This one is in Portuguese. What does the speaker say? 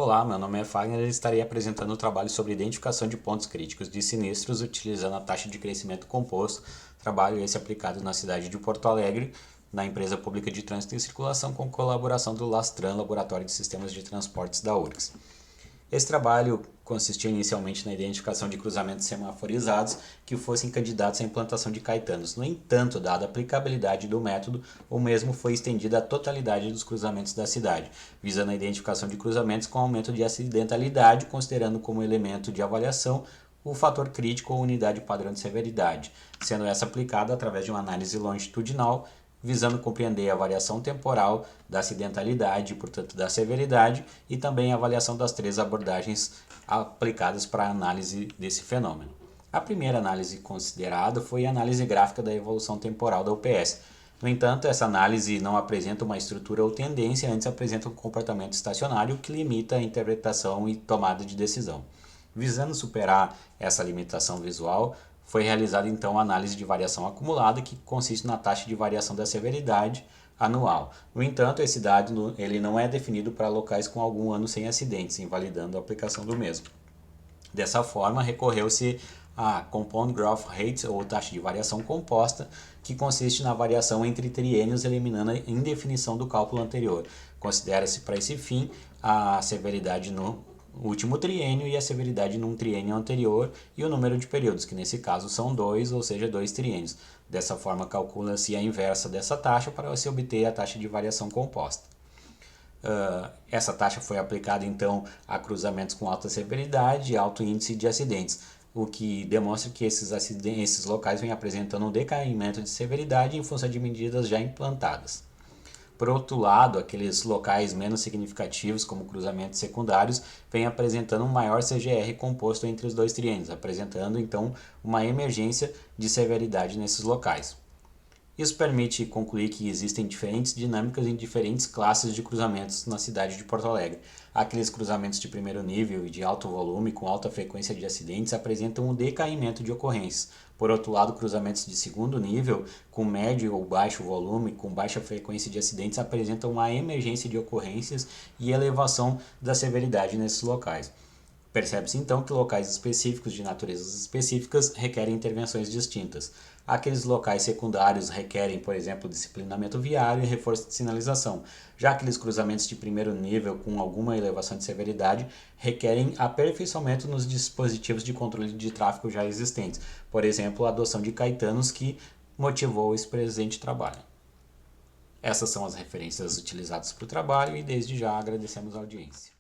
Olá, meu nome é Fagner e estarei apresentando o trabalho sobre identificação de pontos críticos de sinistros utilizando a taxa de crescimento composto, trabalho esse aplicado na cidade de Porto Alegre, na empresa pública de trânsito e circulação com colaboração do Lastran, Laboratório de Sistemas de Transportes da URGS. Esse trabalho consistia inicialmente na identificação de cruzamentos semaforizados que fossem candidatos à implantação de caetanos. No entanto, dada a aplicabilidade do método, o mesmo foi estendido à totalidade dos cruzamentos da cidade, visando a identificação de cruzamentos com aumento de acidentalidade, considerando como elemento de avaliação o fator crítico ou unidade padrão de severidade, sendo essa aplicada através de uma análise longitudinal, visando compreender a variação temporal da acidentalidade e, portanto, da severidade, e também a avaliação das três abordagens aplicadas para a análise desse fenômeno. A primeira análise considerada foi a análise gráfica da evolução temporal da UPS. No entanto, essa análise não apresenta uma estrutura ou tendência, antes apresenta um comportamento estacionário que limita a interpretação e tomada de decisão. Visando superar essa limitação visual, foi realizada então a análise de variação acumulada, que consiste na taxa de variação da severidade anual. No entanto, esse dado ele não é definido para locais com algum ano sem acidentes, invalidando a aplicação do mesmo. Dessa forma, recorreu-se a Compound Growth Rate, ou taxa de variação composta, que consiste na variação entre triênios, eliminando a indefinição do cálculo anterior. Considera-se para esse fim a severidade no último triênio e a severidade num triênio anterior e o número de períodos, que nesse caso são 2, ou seja, 2 triênios. Dessa forma, calcula-se a inversa dessa taxa para se obter a taxa de variação composta. Essa taxa foi aplicada então a cruzamentos com alta severidade e alto índice de acidentes, o que demonstra que esses locais vêm apresentando um decaimento de severidade em função de medidas já implantadas. Por outro lado, aqueles locais menos significativos, como cruzamentos secundários, vêm apresentando um maior CGR composto entre os dois triênios, apresentando então uma emergência de severidade nesses locais. Isso permite concluir que existem diferentes dinâmicas em diferentes classes de cruzamentos na cidade de Porto Alegre. Aqueles cruzamentos de primeiro nível e de alto volume com alta frequência de acidentes apresentam um decaimento de ocorrências. Por outro lado, cruzamentos de segundo nível com médio ou baixo volume com baixa frequência de acidentes apresentam uma emergência de ocorrências e elevação da severidade nesses locais. Percebe-se então que locais específicos de naturezas específicas requerem intervenções distintas. Aqueles locais secundários requerem, por exemplo, disciplinamento viário e reforço de sinalização, já aqueles cruzamentos de primeiro nível com alguma elevação de severidade requerem aperfeiçoamento nos dispositivos de controle de tráfego já existentes, por exemplo, a adoção de caetanos que motivou esse presente trabalho. Essas são as referências utilizadas para o trabalho e desde já agradecemos a audiência.